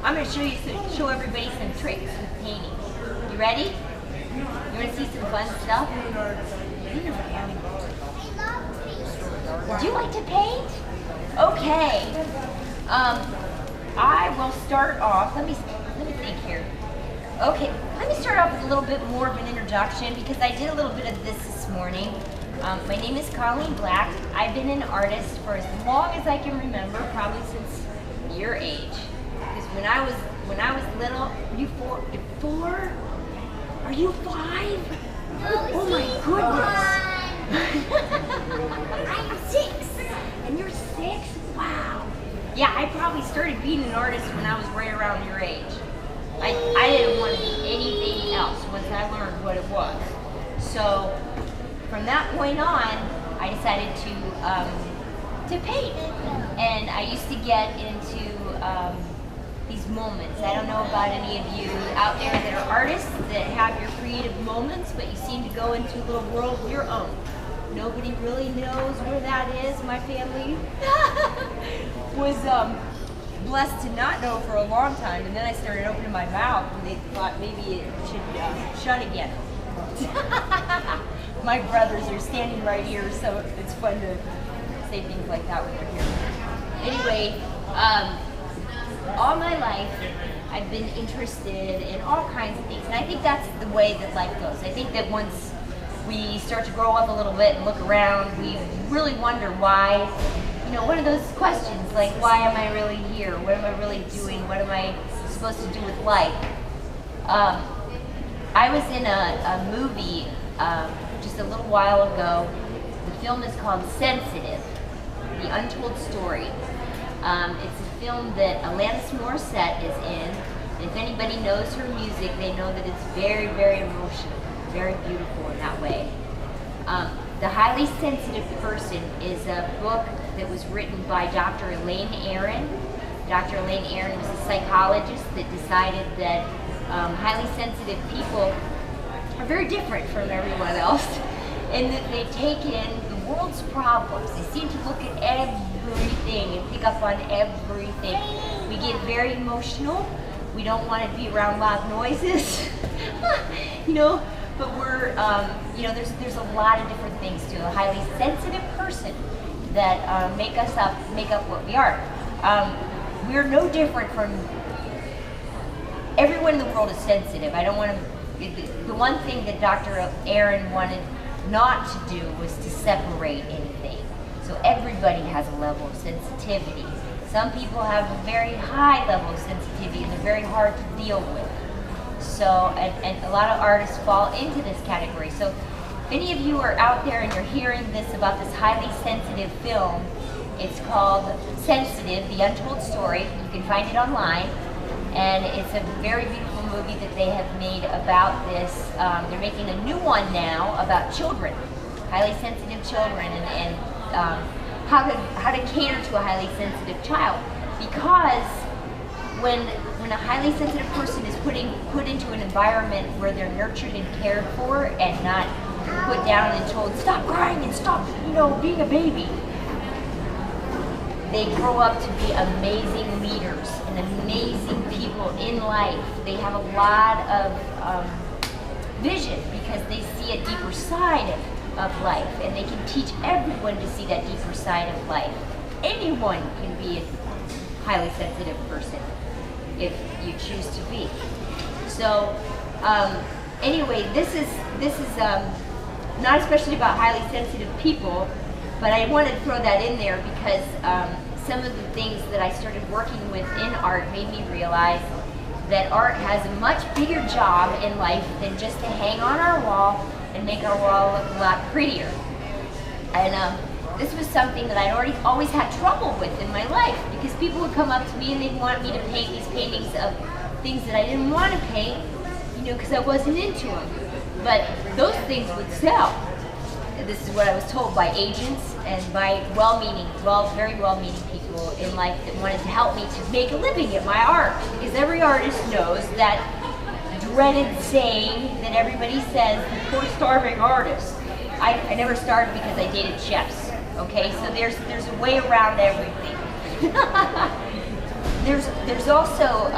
I'm going to show everybody some tricks with painting. You ready? You want to see some fun stuff? Would you like to paint? Okay. I will start off. Let me think here. Okay, let me start off with a little bit more of an introduction because I did a little bit of this morning. My name is Colleen Black. I've been an artist for as long as I can remember, probably since your age. Because when I was little, you four? Are you 5? Oh my goodness! I'm 6, and you're 6. Wow. Yeah, I probably started being an artist when I was right around your age. I didn't want to do anything else once I learned what it was. So from that point on, I decided to paint, and I used to get into these moments. I don't know about any of you out there that are artists that have your creative moments, but you seem to go into a little world of your own. Nobody really knows where that is. My family was blessed to not know for a long time, and then I started opening my mouth, and they thought maybe it should shut again. My brothers are standing right here, so it's fun to say things like that when they're here. Anyway, all my life, I've been interested in all kinds of things, and I think that's the way that life goes. I think that once we start to grow up a little bit and look around, we really wonder why, one of those questions, like, why am I really here? What am I really doing? What am I supposed to do with life? I was in a movie just a little while ago. The film is called Sensitive, The Untold Story. It's a film that Alanis Morissette is in. And if anybody knows her music, they know that it's very, very emotional, very beautiful in that way. The Highly Sensitive Person is a book that was written by Dr. Elaine Aron. Dr. Elaine Aron was a psychologist that decided that highly sensitive people are very different from everyone else, and that they take in the world's problems. They seem to look at everything and pick up on everything. We get very emotional. We don't want to be around loud noises, but we're, there's a lot of different things to a highly sensitive person that make up what we are. We're no different from everyone in the world is sensitive. I don't want to. The one thing that Dr. Aaron wanted not to do was to separate anything. So everybody has a level of sensitivity. Some people have a very high level of sensitivity, and they're very hard to deal with. So, and a lot of artists fall into this category. So, if any of you are out there and you're hearing this about this highly sensitive film, it's called Sensitive, The Untold Story. You can find it online, and it's a very beautiful movie that they have made about this. They're making a new one now about children, highly sensitive children, and how to cater to a highly sensitive child. Because when a highly sensitive person is put into an environment where they're nurtured and cared for, and not put down and told, stop crying and stop, being a baby, they grow up to be amazing leaders and amazing people in life. They have a lot of vision because they see a deeper side of life, and they can teach everyone to see that deeper side of life. Anyone can be a highly sensitive person if you choose to be. So anyway, this is not especially about highly sensitive people, but I wanted to throw that in there because some of the things that I started working with in art made me realize that art has a much bigger job in life than just to hang on our wall and make our wall look a lot prettier. And this was something that I'd always had trouble with in my life, because people would come up to me and they'd want me to paint these paintings of things that I didn't want to paint, because I wasn't into them. But those things would sell. This is what I was told by agents and by very well-meaning people in life that wanted to help me to make a living at my art. Because every artist knows that dreaded saying that everybody says, the poor starving artist. I never starved because I dated chefs. Okay, so there's a way around everything. there's also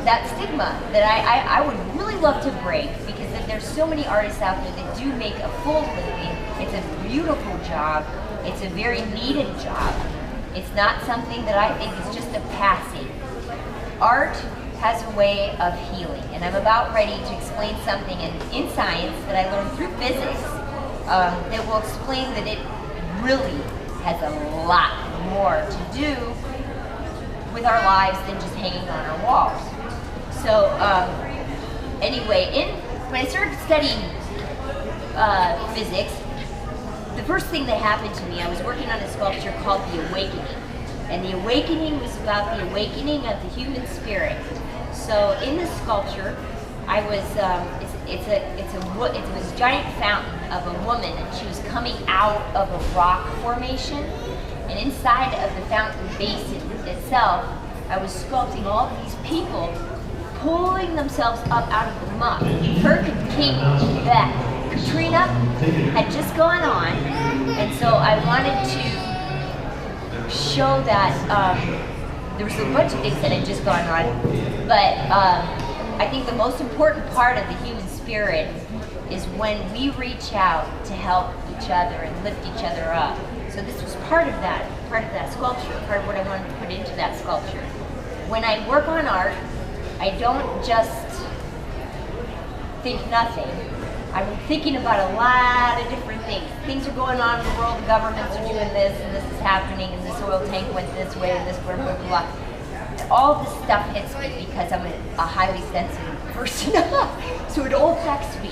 that stigma that I would really love to break, because there's so many artists out there that do make a full living. It's a beautiful job. It's a very needed job. It's not something that I think is just a passing. Art has a way of healing, and I'm about ready to explain something in science that I learned through physics that will explain that it really has a lot more to do with our lives than just hanging on our walls. So anyway, when I started studying physics, the first thing that happened to me, I was working on a sculpture called The Awakening. And The Awakening was about the awakening of the human spirit. So in the sculpture, I was, it's this giant fountain of a woman, and she was coming out of a rock formation. And inside of the fountain basin itself, I was sculpting all of these people pulling themselves up out of the muck. Katrina had just gone on, and so I wanted to show that there was a bunch of things that had just gone on, but I think the most important part of the human spirit is when we reach out to help each other and lift each other up. So this was part of that sculpture, part of what I wanted to put into that sculpture. When I work on art, I don't just think nothing. I'm thinking about a lot of different things. Things are going on in the world, the governments are doing this, and this is happening, and this oil tank went this way, and this blah, blah, blah. All this stuff hits me because I'm a highly sensitive person. So it all affects me,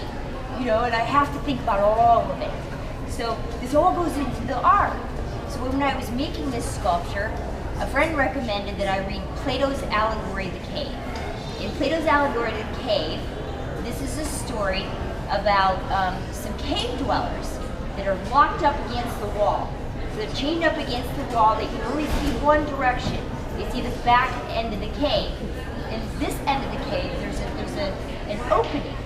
and I have to think about all of it. So this all goes into the art. So when I was making this sculpture, a friend recommended that I read Plato's Allegory of the Cave. In Plato's Allegory of the Cave, this is a story about some cave dwellers that are locked up against the wall. So they're chained up against the wall. They can only see one direction. They see the back end of the cave. And this end of the cave, there's an opening.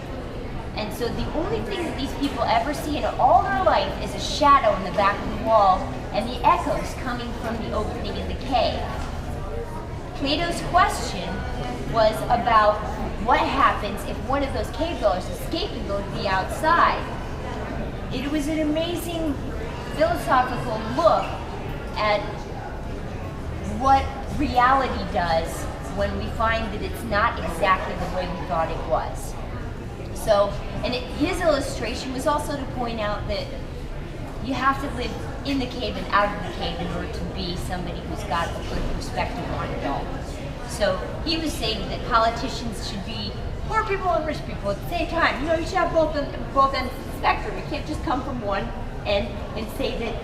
And so the only thing that these people ever see in all their life is a shadow in the back of the wall and the echoes coming from the opening in the cave. Plato's question was about what happens if one of those cave dwellers escape and go to the outside. It was an amazing philosophical look at what reality does when we find that it's not exactly the way we thought it was. So, his illustration was also to point out that you have to live in the cave and out of the cave in order to be somebody who's got a good perspective on it all. So he was saying that politicians should be poor people and rich people at the same time. You should have both ends of the spectrum. You can't just come from one end and say that,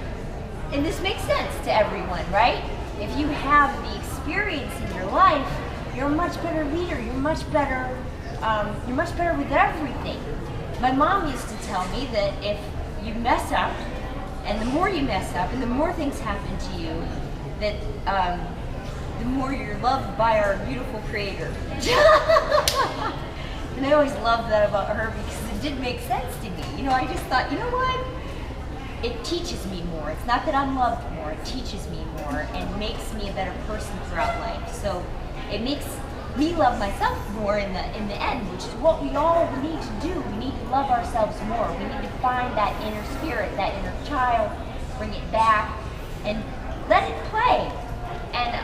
and this makes sense to everyone, right? If you have the experience in your life, you're a much better leader. You're much better with everything. My mom used to tell me that if you mess up, and the more you mess up, and the more things happen to you, that the more you're loved by our beautiful Creator. And I always loved that about her because it did make sense to me. I just thought, you know what? It teaches me more. It's not that I'm loved more, it teaches me more and makes me a better person throughout life. So it makes me love myself more in the end, which is what we all need to do. We need to love ourselves more. We need to find that inner spirit, that inner child, bring it back, and let it play. And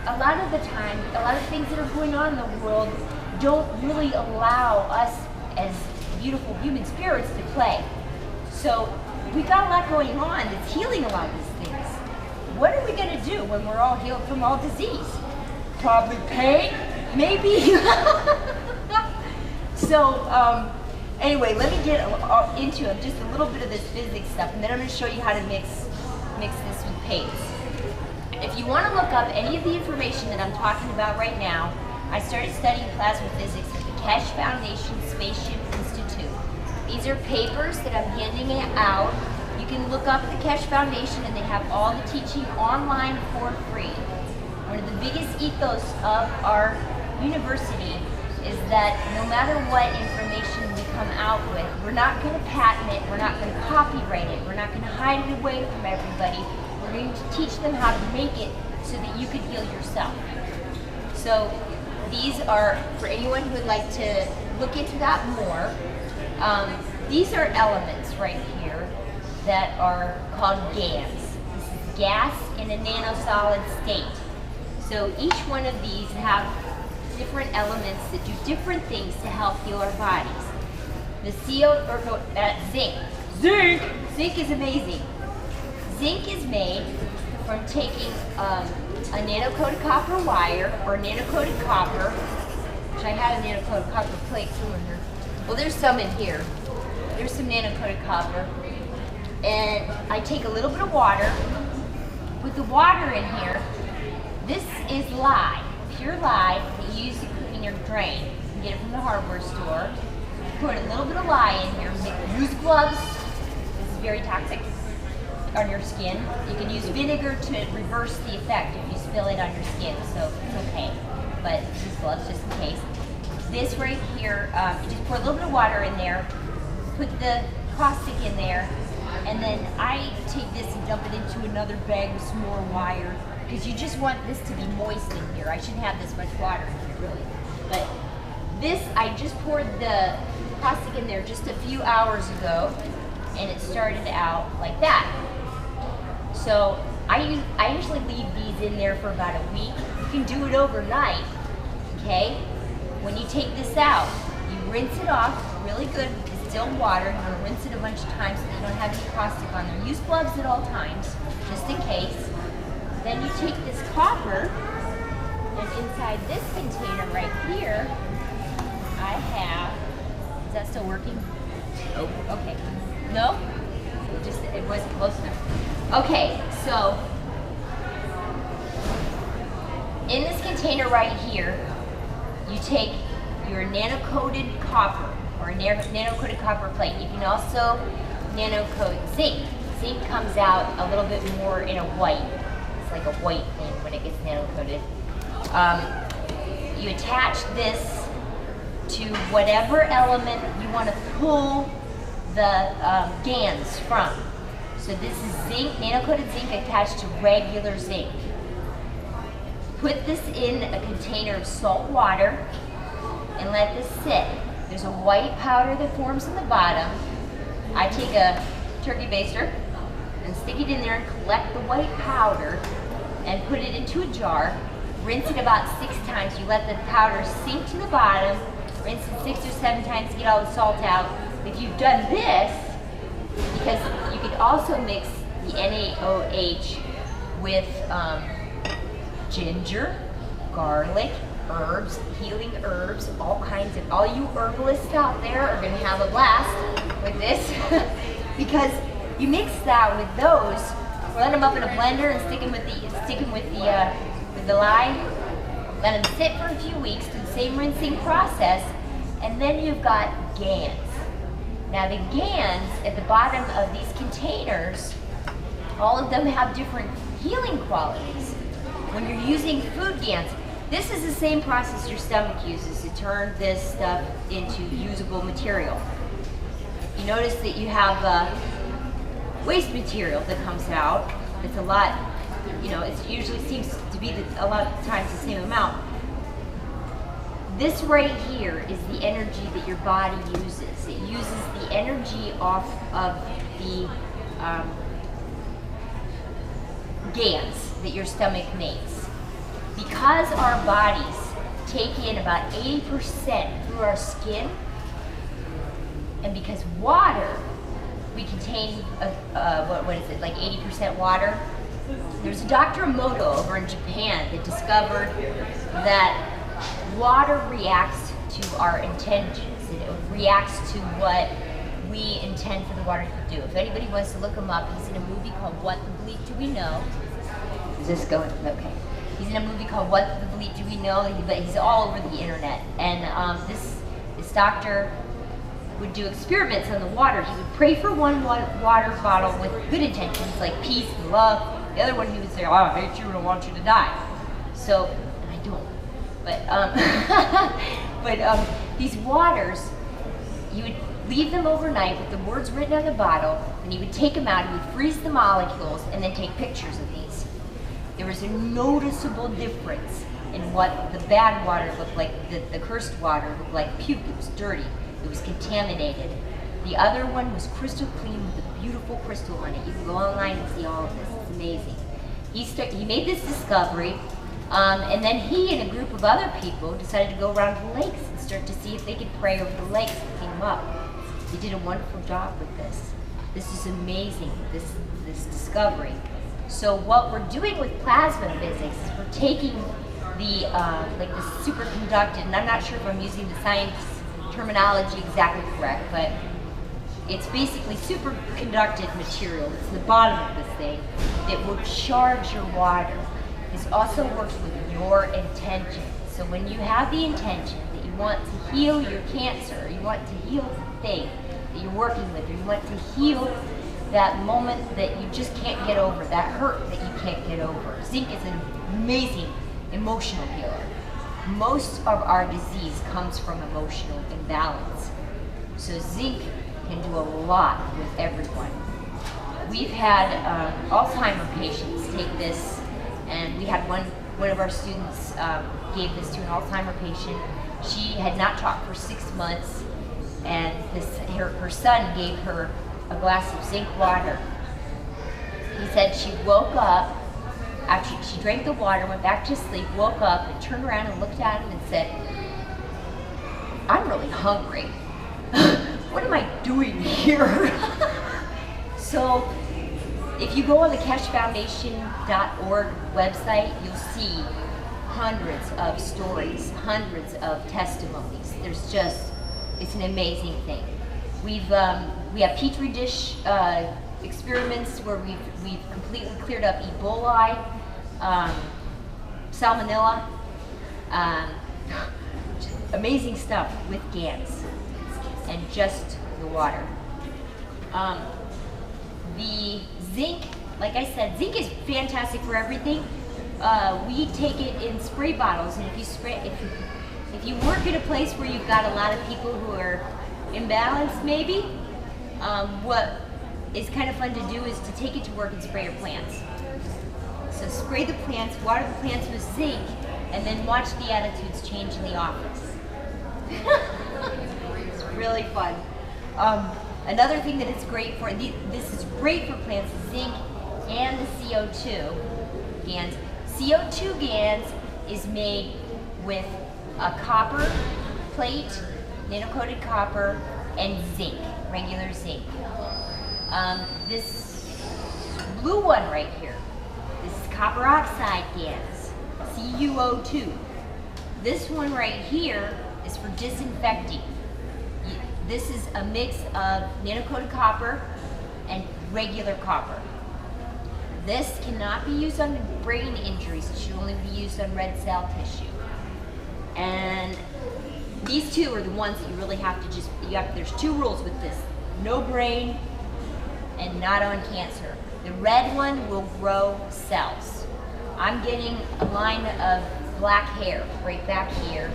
a lot of the time, a lot of things that are going on in the world don't really allow us as beautiful human spirits to play. So we got a lot going on that's healing a lot of these things. What are we going to do when we're all healed from all disease? Probably pain, maybe. So anyway, let me get into just a little bit of this physics stuff, and then I'm going to show you how to mix this with paints. If you want to look up any of the information that I'm talking about right now, I started studying plasma physics at the Keshe Foundation Spaceship Institute. These are papers that I'm handing out. You can look up the Keshe Foundation and they have all the teaching online for free. One of the biggest ethos of our university is that no matter what information we come out with, we're not going to patent it, we're not going to copyright it, we're not going to hide it away from everybody. We're going to teach them how to make it so that you can heal yourself. So these are, for anyone who would like to look into that more, these are elements right here that are called GANs. This is gas in a nanosolid state. So each one of these have different elements that do different things to help heal our bodies. The zinc. Zinc is amazing. Zinc is made from taking a nano-coated copper wire or nano-coated copper, which I had a nano-coated copper plate somewhere here. Well, there's some in here. There's some nano-coated copper. And I take a little bit of water, put the water in here. This is lye, pure lye that you use to cook in your drain. You can get it from the hardware store. Put a little bit of lye in here. Use gloves. This is very toxic on your skin. You can use vinegar to reverse the effect if you spill it on your skin, so it's okay. But use gloves just in case. This right here, you just pour a little bit of water in there, put the caustic in there, and then I take this and dump it into another bag with some more wire, because you just want this to be moist in here. I shouldn't have this much water in here, really. But this, I just poured the caustic in there just a few hours ago, and it started out like that. So I usually leave these in there for about a week. You can do it overnight, okay? When you take this out, you rinse it off really good with distilled water. You're gonna rinse it a bunch of times so that you don't have any caustic on there. Use gloves at all times, just in case. Then you take this copper, and inside this container right here, I have, is that still working? Nope. Okay. No? It wasn't close enough. Okay, so in this container right here, you take your nano-coated copper or a nano-coated copper plate. You can also nano-coat zinc. Zinc comes out a little bit more in a white. It's like a white thing when it gets nano-coated. You attach this to whatever element you want to pull the GANs from. So this is zinc, nano-coated zinc attached to regular zinc. Put this in a container of salt water and let this sit. There's a white powder that forms in the bottom. I take a turkey baster and stick it in there and collect the white powder and put it into a jar. Rinse it about 6 times. You let the powder sink to the bottom. Rinse it 6 or 7 times to get all the salt out. If you've done this, because you could also mix the NaOH with ginger, garlic, herbs, healing herbs, all kinds of, all you herbalists out there are gonna have a blast with this because you mix that with those, let them up in a blender and stick them with the lye, let them sit for a few weeks, do the same rinsing process, and then you've got GANs. Now the GANs at the bottom of these containers, all of them have different healing qualities. When you're using food GANs, this is the same process your stomach uses to turn this stuff into usable material. You notice that you have waste material that comes out. It's a lot, you know, it usually seems to be a lot of times the same amount. This right here is the energy that your body uses. It uses the energy off of the GANs that your stomach makes. Because our bodies take in about 80% through our skin, and because water, we contain, what is it, like 80% water? There's a Dr. Emoto over in Japan that discovered that water reacts to our intentions. It reacts to what we intend for the water to do. If anybody wants to look him up, he's in a movie called What the Bleep Do We Know? Is this going? Okay. He's in a movie called What the Bleep Do We Know? But he's all over the internet. And this doctor would do experiments on the water. He would pray for one water bottle with good intentions, like peace and love. The other one he would say, oh, I hate you and I want you to die. So, and I don't. But, these waters, you would leave them overnight with the words written on the bottle, and he would take them out, he would freeze the molecules, and then take pictures of these. There was a noticeable difference and what the bad water looked like, the cursed water looked like puke. It was dirty, it was contaminated. The other one was crystal clean with a beautiful crystal on it. You can go online and see all of this, it's amazing. He made this discovery, and then he and a group of other people decided to go around the lakes and start to see if they could pray over the lakes and clean them up. They did a wonderful job with this. This is amazing, this discovery. So what we're doing with plasma physics is we're taking the superconducted, and I'm not sure if I'm using the science terminology exactly correct, but it's basically superconducted material. It's the bottom of this thing that will charge your water. This also works with your intention. So when you have the intention that you want to heal your cancer, or you want to heal the thing that you're working with, or you want to heal that moment that you just can't get over, that hurt that you can't get over. Zinc is an amazing emotional healer. Most of our disease comes from emotional imbalance. So zinc can do a lot with everyone. We've had Alzheimer patients take this, and we had one of our students gave this to an Alzheimer patient. She had not talked for 6 months, and her son gave her a glass of zinc water. He said she woke up, after she drank the water, went back to sleep, woke up and turned around and looked at him and said, "I'm really hungry. What am I doing here?" So if you go on the KesheFoundation.org website, you'll see hundreds of stories, hundreds of testimonies. It's an amazing thing. We have petri dish experiments where we've completely cleared up Ebola, salmonella, amazing stuff with GANs and just the water. The zinc, like I said, zinc is fantastic for everything. We take it in spray bottles, and if you work at a place where you've got a lot of people who are imbalanced, maybe, what is kind of fun to do is to take it to work and spray your plants. So spray the plants, water the plants with zinc, and then watch the attitudes change in the office. It's really fun. Another thing that it's great for, this is great for plants, is zinc and the CO2 GANs. CO2 GANs is made with a copper plate, nano-coated copper, and zinc, regular zinc. This blue one right here, this is copper oxide GANs, CuO2. This one right here is for disinfecting. This is a mix of nano-coated copper and regular copper. This cannot be used on brain injuries. It should only be used on red cell tissue. And these two are the ones that you really have to there's 2 rules with this. No brain and not on cancer. The red one will grow cells. I'm getting a line of black hair right back here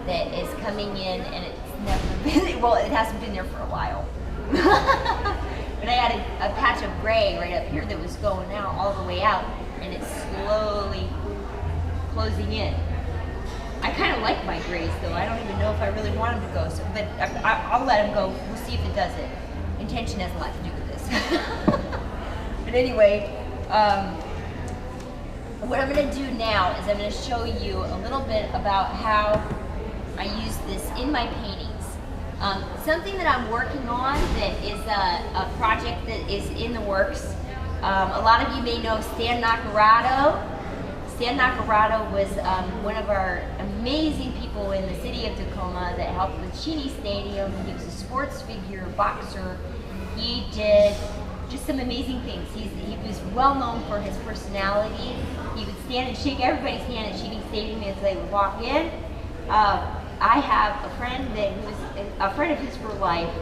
that is coming in, and it's never been, well, it hasn't been there for a while. But I had a patch of gray right up here that was going out all the way out, and it's slowly closing in. I kind of like my grays though. I don't even know if I really want them to go, but I'll let them go. We'll see if it does it. Intention has a lot to do with this. But anyway, what I'm going to do now is I'm going to show you a little bit about how I use this in my paintings. Something that I'm working on that is a project that is in the works. A lot of you may know Stan Naccarato. Stan Naccarato was one of our amazing people in the city of Tacoma that helped with Cheney Stadium. He was a sports figure, boxer. He did just some amazing things. He was well known for his personality. He would stand and shake everybody's hand at Cheney Stadium as they would walk in. I have a friend that was a friend of his for life,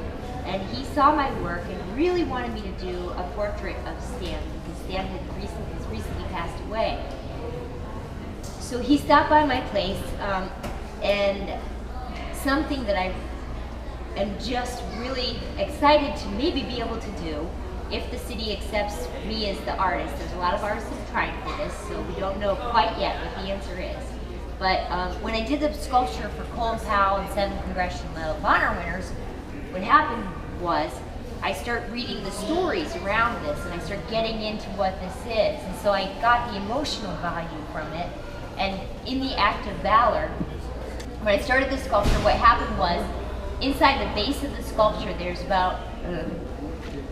and he saw my work and really wanted me to do a portrait of Stan because Stan has recently passed away. So he stopped by my place, and something that I am just really excited to maybe be able to do if the city accepts me as the artist. There's a lot of artists trying for this, so we don't know quite yet what the answer is. But when I did the sculpture for Colin Powell and 7 Congressional Medal of Honor winners, what happened was I started reading the stories around this, and I started getting into what this is. And so I got the emotional value from it. And in the act of valor, when I started the sculpture, what happened was, inside the base of the sculpture, there's about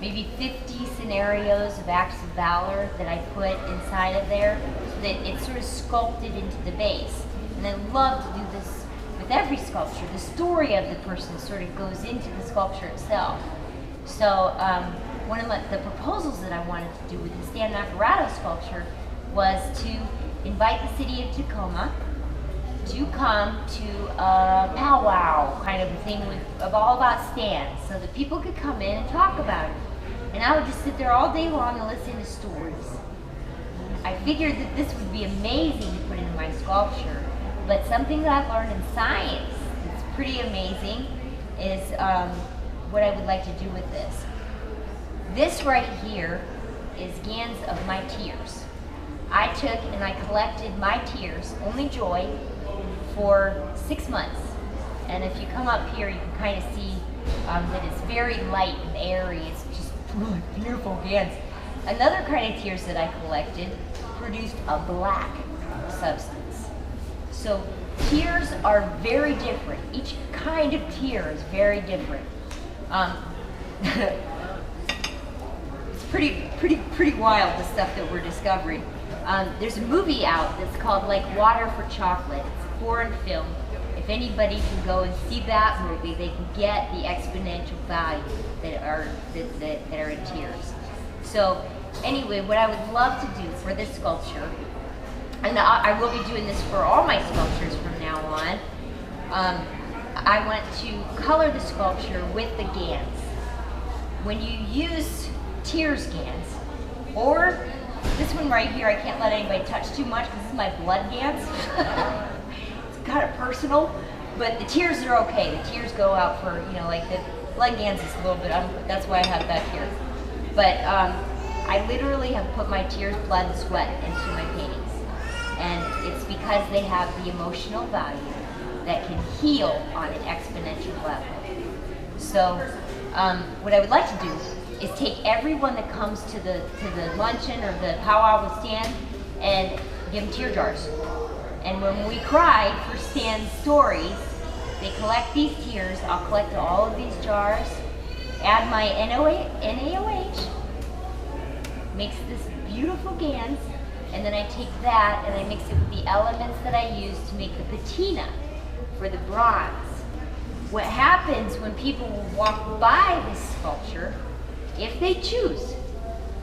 maybe 50 scenarios of acts of valor that I put inside of there, so that it's sort of sculpted into the base. And I love to do this with every sculpture. The story of the person sort of goes into the sculpture itself. So one of the proposals that I wanted to do with the Stan Naccarato sculpture was to invite the city of Tacoma to come to a powwow kind of a thing of all about Stan, so that people could come in and talk about it. And I would just sit there all day long and listen to stories. I figured that this would be amazing to put into my sculpture, but something that I've learned in science that's pretty amazing is what I would like to do with this. This right here is GANs of my tears. I took and I collected my tears, only joy, for 6 months. And if you come up here, you can kind of see that it's very light and airy. It's just really beautiful GANs. Another kind of tears that I collected produced a black substance. So tears are very different. Each kind of tear is very different. It's pretty wild, the stuff that we're discovering. There's a movie out that's called Like Water for Chocolate. It's a foreign film. If anybody can go and see that movie, they can get the exponential value that are in tears. So anyway, what I would love to do for this sculpture, and I will be doing this for all my sculptures from now on, I want to color the sculpture with the GANs. When you use tears GANs, or this one right here, I can't let anybody touch too much because this is my blood GANs. It's kind of personal, but the tears are okay. The tears go out for, you know, like the blood GANs is a little bit, that's why I have that here. But I literally have put my tears, blood, and sweat into my paintings. And it's because they have the emotional value that can heal on an exponential level. So what I would like to do is take everyone that comes to the luncheon or the powwow with Stan and give them tear jars. And when we cry for Stan's stories, they collect these tears. I'll collect all of these jars, add my NaOH, makes this beautiful GANs, and then I take that and I mix it with the elements that I use to make the patina for the bronze. What happens when people walk by this sculpture, if they choose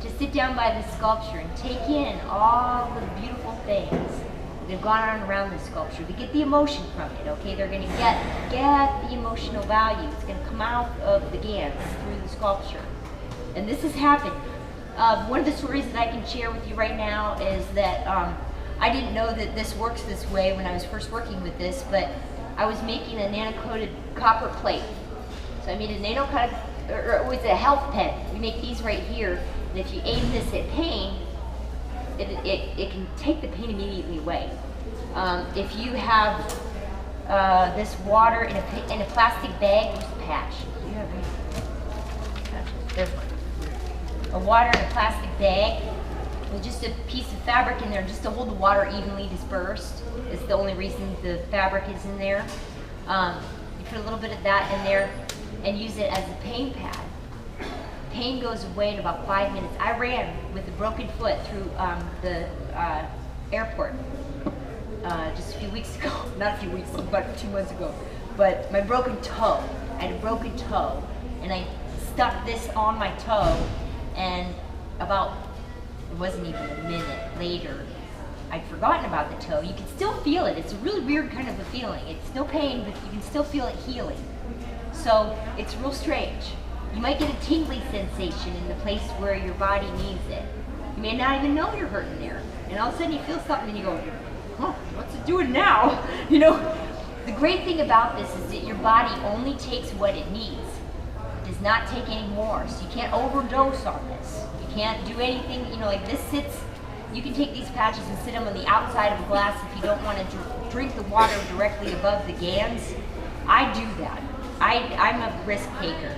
to sit down by the sculpture and take in all the beautiful things that have gone on around this sculpture, they get the emotion from it, okay? They're gonna get the emotional value. It's gonna come out of the GANs through the sculpture. And this has happened. One of the stories that I can share with you right now is that I didn't know that this works this way when I was first working with this, but I was making a nano-coated copper plate. So I made a nano-coated, or it was a health pen. We make these right here, and if you aim this at pain, it can take the pain immediately away. If you have this water in a plastic bag, there's a patch. Do you have any? There's one. A water in a plastic bag with just a piece of fabric in there just to hold the water evenly dispersed. It's the only reason the fabric is in there. You put a little bit of that in there and use it as a pain pad. Pain goes away in about 5 minutes. I ran with a broken foot through the airport just a few weeks ago. Not a few weeks, about 2 months ago. But my broken toe, I had a broken toe, and I stuck this on my toe, and about, it wasn't even a minute later, I'd forgotten about the toe. You can still feel it. It's a really weird kind of a feeling. It's no pain, but you can still feel it healing. So it's real strange. You might get a tingly sensation in the place where your body needs it. You may not even know you're hurting there. And all of a sudden you feel something and you go, oh, what's it doing now? You know, the great thing about this is that your body only takes what it needs. It does not take any more. So you can't overdose on this. You can't do anything, you know, like this sits You can take these patches and sit them on the outside of a glass if you don't want to drink the water directly above the gans. I do that. I'm a risk taker,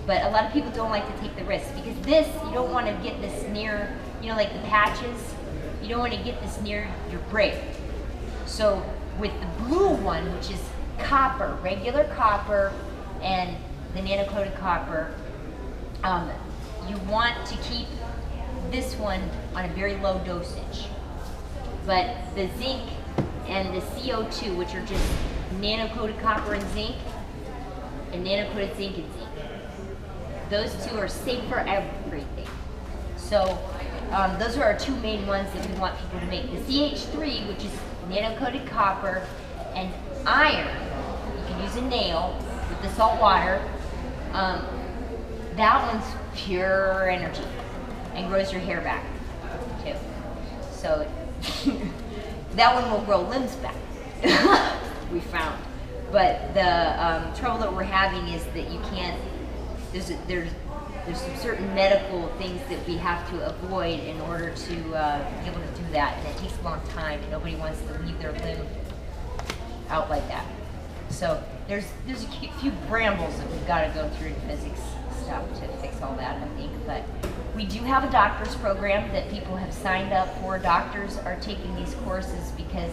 but a lot of people don't like to take the risk because this, you don't want to get this near, you know, like the patches, you don't want to get this near your brain. So with the blue one, which is copper, regular copper, and the nano-coated copper, you want to keep this one on a very low dosage. But the zinc and the CO2, which are just nano-coated copper and zinc, and nano-coated zinc and zinc, those two are safe for everything. So those are our two main ones that we want people to make. The CH3, which is nano-coated copper, and iron, you can use a nail with the salt water. That one's pure energy and grows your hair back too. So that one will grow limbs back, we found. But the trouble that we're having is that you can't, there's some certain medical things that we have to avoid in order to be able to do that, and it takes a long time, and nobody wants to leave their limb out like that. So there's a few brambles that we've got to go through in physics stuff to fix all that, I think. But we do have a doctor's program that people have signed up for. Doctors are taking these courses because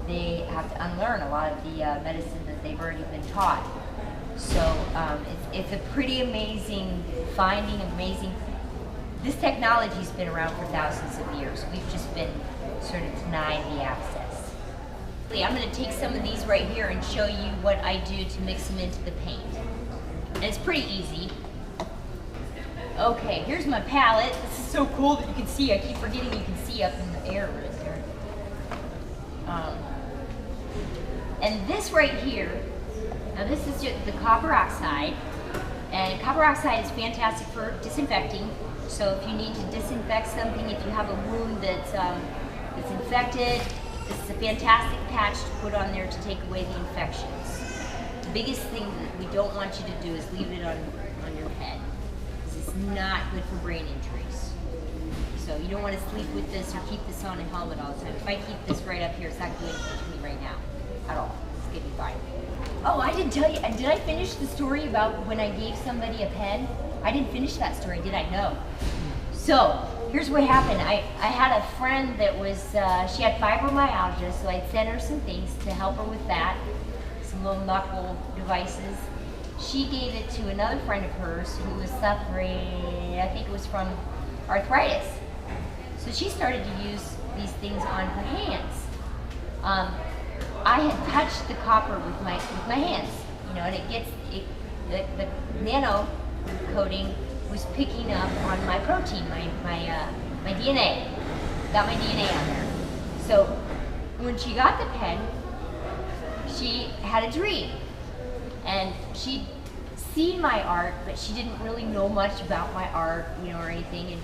they have to unlearn a lot of the medicine that they've already been taught. So it's a pretty amazing finding, amazing. This technology's been around for thousands of years. We've just been sort of denied the access. I'm going to take some of these right here and show you what I do to mix them into the paint. And it's pretty easy. Okay, here's my palette. This is so cool that you can see. I keep forgetting you can see up in the air right there. And this right here, now this is just the copper oxide. And copper oxide is fantastic for disinfecting. So if you need to disinfect something, if you have a wound that's infected, this is a fantastic patch to put on there to take away the infections. The biggest thing that we don't want you to do is leave it on your head. This is not good for brain injuries. So you don't want to sleep with this or keep this on a helmet all the time. If I keep this right up here, it's not doing anything to me right now at all. It's going to be fine. Oh, I didn't tell you, did I finish the story about when I gave somebody a pen? I didn't finish that story, did I? No. So, here's what happened. I had a friend that was, she had fibromyalgia, so I'd sent her some things to help her with that, some little knuckle devices. She gave it to another friend of hers who was suffering, I think it was from arthritis. So she started to use these things on her hands. I had touched the copper with my hands, you know, and the nano coating was picking up on my protein, my DNA. Got my DNA on there. So when she got the pen, she had a dream, and she'd seen my art, but she didn't really know much about my art, you know, or anything.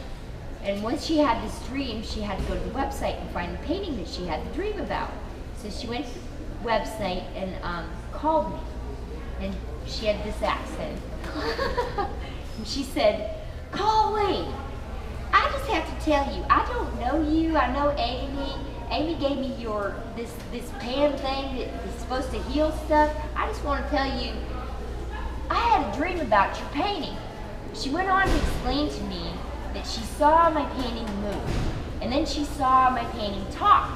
And once she had this dream, she had to go to the website and find the painting that she had the dream about. So she went to the website and called me, and she had this accent. And she said, "Colleen, I just have to tell you, I don't know you. I know Amy. Amy gave me this pan thing that is supposed to heal stuff. I just want to tell you, I had a dream about your painting." She went on to explain to me that she saw my painting move, and then she saw my painting talk.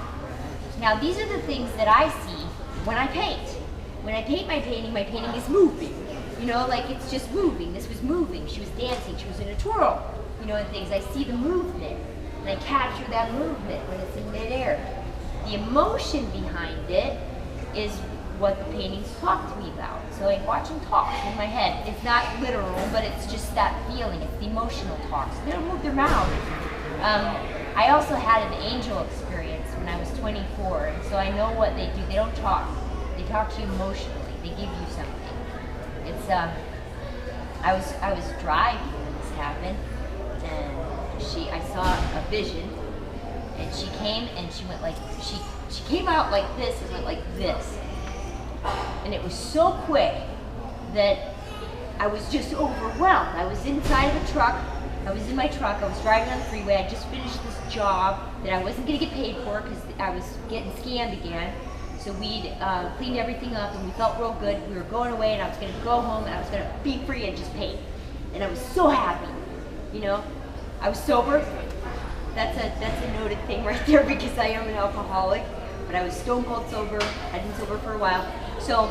Now these are the things that I see when I paint. When I paint my painting is moving. You know, like it's just moving. This was moving. She was dancing. She was in a twirl. You know, and things. I see the movement, and I capture that movement when it's in midair. The emotion behind it is what the paintings talk to me about. So I watch them talk in my head. It's not literal, but it's just that feeling. It's the emotional talk. So they don't move their mouth. I also had an angel experience when I was 24, and so I know what they do. They don't talk. They talk to you emotionally. They give you something. It's I was driving when this happened, and I saw a vision, and she came and she went like she came out like this and went like this, and it was so quick that I was just overwhelmed. I was inside of a truck I was in my truck, I was driving on the freeway, I just finished this job that I wasn't gonna get paid for because I was getting scammed again. So we'd cleaned everything up and we felt real good. We were going away and I was gonna go home and I was gonna be free and just pay. And I was so happy, you know? I was sober. That's a noted thing right there because I am an alcoholic, but I was stone cold sober. I'd been sober for a while. So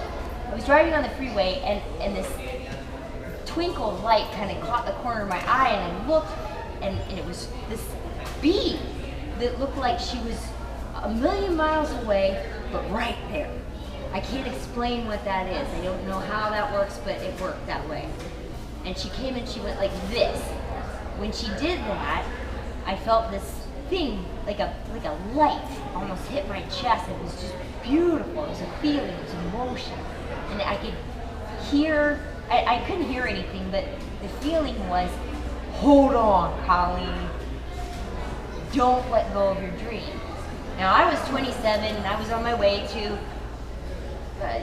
I was driving on the freeway and this twinkle of light kind of caught the corner of my eye and I looked and it was this bee that looked like she was a million miles away, but right there. I can't explain what that is. I don't know how that works, but it worked that way. And she came and she went like this. When she did that, I felt this thing, like a light almost hit my chest. It was just beautiful. It was a feeling, it was emotion. And I could hear, I couldn't hear anything, but the feeling was, hold on, Colleen. Don't let go of your dream. Now I was 27 and I was on my way to,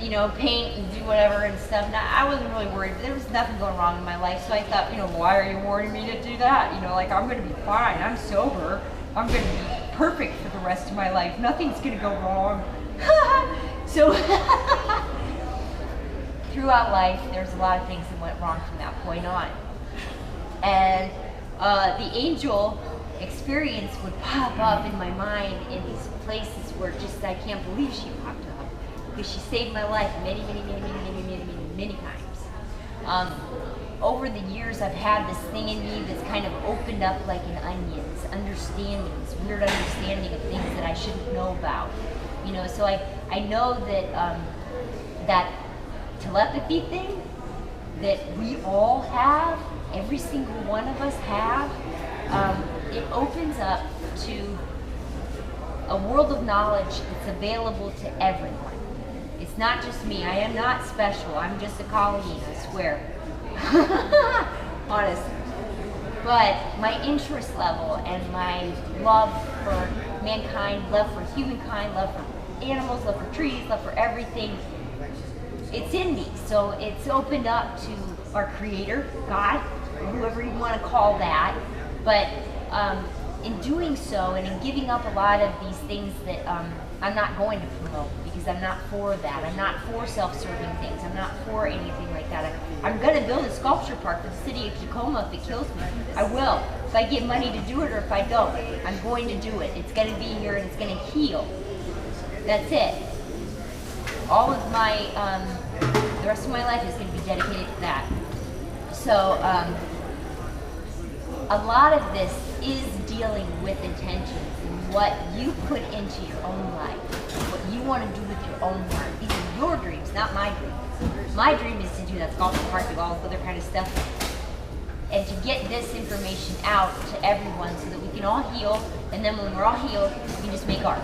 you know, paint and do whatever and stuff. Now I wasn't really worried. There was nothing going wrong in my life, so I thought, you know, why are you warning me to do that? You know, like I'm going to be fine. I'm sober. I'm going to be perfect for the rest of my life. Nothing's going to go wrong. So throughout life, there's a lot of things that went wrong from that point on, and the angel experience would pop up in my mind in these places where just I can't believe she popped up because she saved my life many times. Over the years I've had this thing in me that's kind of opened up like an onion, this understanding, this weird understanding of things that I shouldn't know about. You know, so I know that that telepathy thing that we all have, every single one of us have, it opens up to a world of knowledge that's available to everyone. It's not just me. I am not special. I'm just a Colleen, I swear. Honest. But my interest level and my love for mankind, love for humankind, love for animals, love for trees, love for everything, it's in me. So it's opened up to our Creator, God, or whoever you want to call that. But in doing so and in giving up a lot of these things that I'm not going to promote because I'm not for that. I'm not for self-serving things. I'm not for anything like that. I'm going to build a sculpture park for the city of Tacoma if it kills me. I will. If I get money to do it or if I don't, I'm going to do it. It's going to be here and it's going to heal. That's it. All of my, the rest of my life is going to be dedicated to that. So, a lot of this is dealing with intentions and what you put into your own life, what you want to do with your own heart. These are your dreams, not my dreams. My dream is to do that sculpture park, do all this other kind of stuff, and to get this information out to everyone so that we can all heal, and then when we're all healed, we can just make art.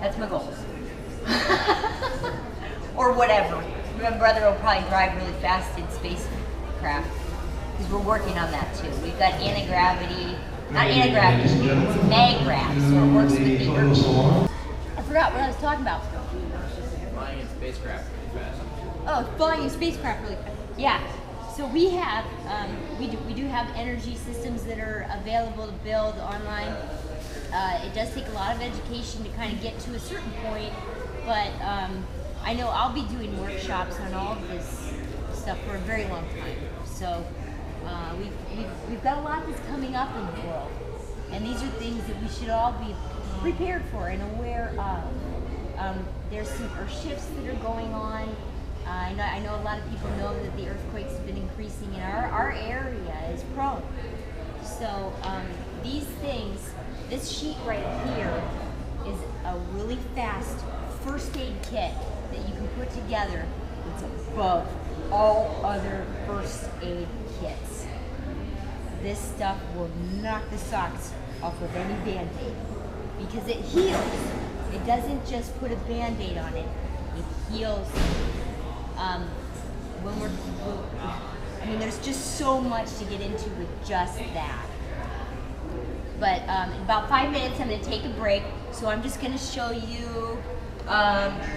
That's my goal. Or whatever. My brother will probably drive really fast in spacecraft. Because we're working on that too. We've got anti-gravity, not anti-gravity, it's mag-grav, so it works with the earth. I forgot what I was talking about. Flying in spacecraft really fast. Oh, flying in spacecraft really fast. Yeah. So we have, we do have energy systems that are available to build online. It does take a lot of education to kind of get to a certain point, but I know I'll be doing workshops on all of this stuff for a very long time. So. We've got a lot that's coming up in the world, and these are things that we should all be prepared for and aware of. There's some earth shifts that are going on. I know a lot of people know that the earthquakes have been increasing, and our area is prone. So these things, this sheet right here is a really fast first aid kit that you can put together. It's above all other first aid kits. This stuff will knock the socks off of any Band-Aid because it heals. It doesn't just put a Band-Aid on it. It heals. I mean, there's just so much to get into with just that. But in about 5 minutes, I'm going to take a break. So I'm just going to show you.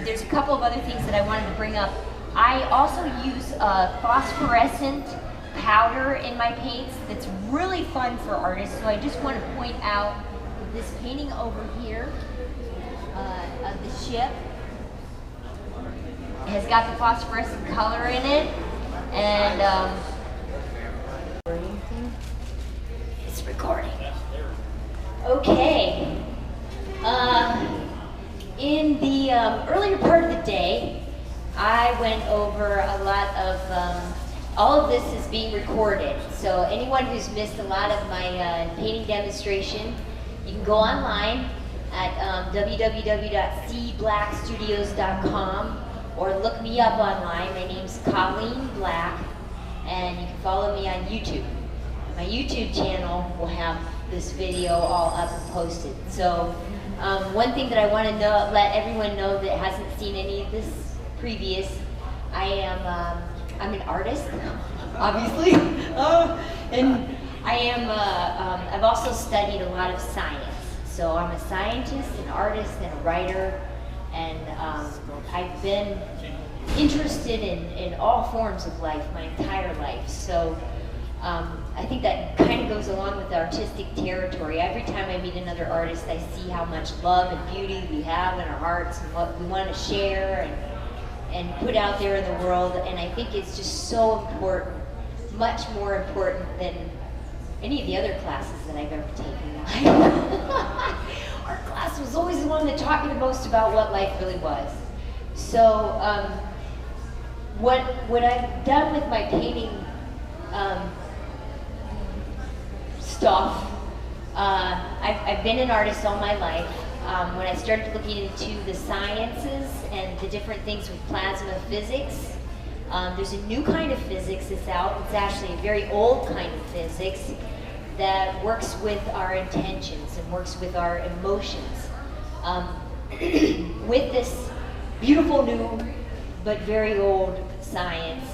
There's a couple of other things that I wanted to bring up. I also use phosphorescent powder in my paints that's really fun for artists. So I just want to point out this painting over here of the ship. It has got the phosphorescent color in it, and it's recording. Okay. In the earlier part of the day, I went over a lot of, all of this is being recorded. So anyone who's missed a lot of my painting demonstration, you can go online at www.cblackstudios.com or look me up online. My name's Colleen Black, and you can follow me on YouTube. My YouTube channel will have this video all up and posted. So one thing that I want to let everyone know that hasn't seen any of this previous, I'm an artist, obviously, and I've also studied a lot of science. So I'm a scientist, an artist, and a writer, and I've been interested in all forms of life my entire life. So I think that kind of goes along with the artistic territory. Every time I meet another artist, I see how much love and beauty we have in our hearts and what we want to share and put out there in the world. And I think it's just so important, much more important than any of the other classes that I've ever taken in life. Our class was always the one that taught me the most about what life really was. So what I've done with my painting stuff, I've been an artist all my life. When I started looking into the sciences and the different things with plasma physics, there's a new kind of physics that's out. It's actually a very old kind of physics that works with our intentions and works with our emotions. With this beautiful new but very old science,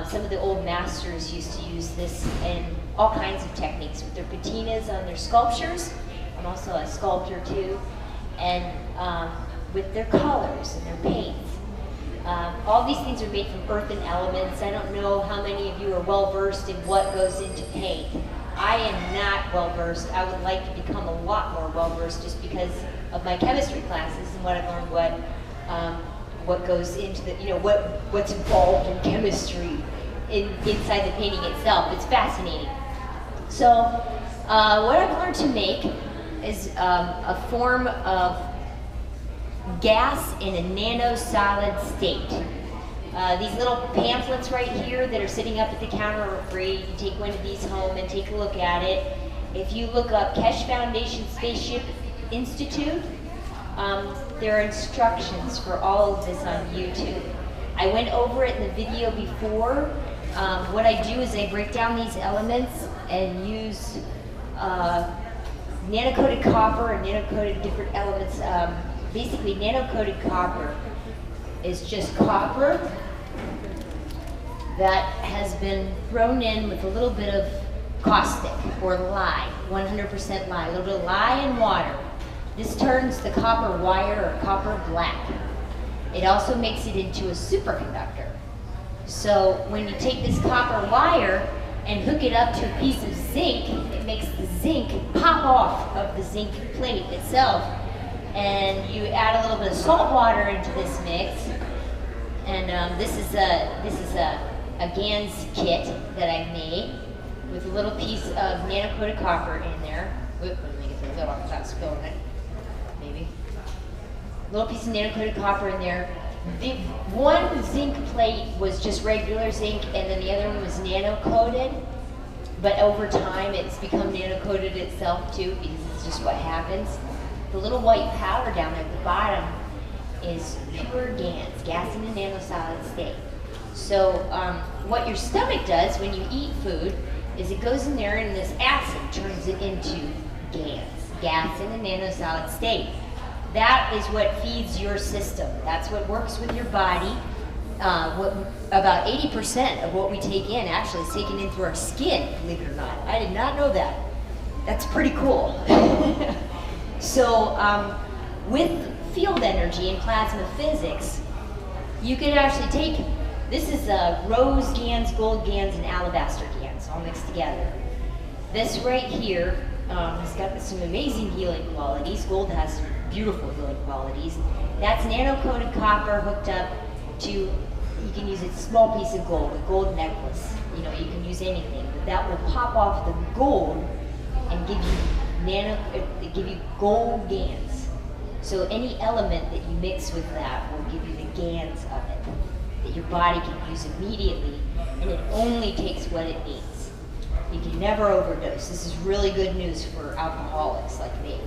some of the old masters used to use this in all kinds of techniques with their patinas on their sculptures. I'm also a sculptor too, and with their colors and their paints. All these things are made from earthen elements. I don't know how many of you are well versed in what goes into paint. I am not well versed. I would like to become a lot more well versed just because of my chemistry classes and what I've learned, what goes into the, what's involved in chemistry inside the painting itself. It's fascinating. So what I've learned to make is a form of gas in a nano-solid state. These little pamphlets right here that are sitting up at the counter are free. You can take one of these home and take a look at it. If you look up Keshe Foundation Spaceship Institute, there are instructions for all of this on YouTube. I went over it in the video before. What I do is I break down these elements and use nano-coated copper and nano-coated different elements. Basically, nano-coated copper is just copper that has been thrown in with a little bit of caustic or lye, 100% lye, a little bit of lye and water. This turns the copper wire or copper black. It also makes it into a superconductor. So when you take this copper wire and hook it up to a piece of zinc, it makes the zinc pop off of the zinc plate itself. And you add a little bit of salt water into this mix. And this is a GANS kit that I made with a little piece of nano-coated copper in there. Oop, let me get the lid off without spilling it. Maybe. A little piece of nano-coated copper in there. The one zinc plate was just regular zinc, and then the other one was nano-coated. But over time, it's become nano-coated itself too, because it's just what happens. The little white powder down there at the bottom is pure GANS, gas in a nano-solid state. So what your stomach does when you eat food is it goes in there and this acid turns it into GANS, gas in a nano-solid state. That is what feeds your system. That's what works with your body. About 80% of what we take in actually is taken in through our skin, believe it or not. I did not know that. That's pretty cool. So with field energy and plasma physics, you could actually take This is rose gans, gold gans, and alabaster gans all mixed together. This right here has got some amazing healing qualities. Gold has beautiful healing qualities. That's nano-coated copper hooked up to, you can use a small piece of gold, a gold necklace. You know, you can use anything, but that will pop off the gold and give you gold gans. So any element that you mix with that will give you the gans of it that your body can use immediately, and it only takes what it needs. You can never overdose. This is really good news for alcoholics like me.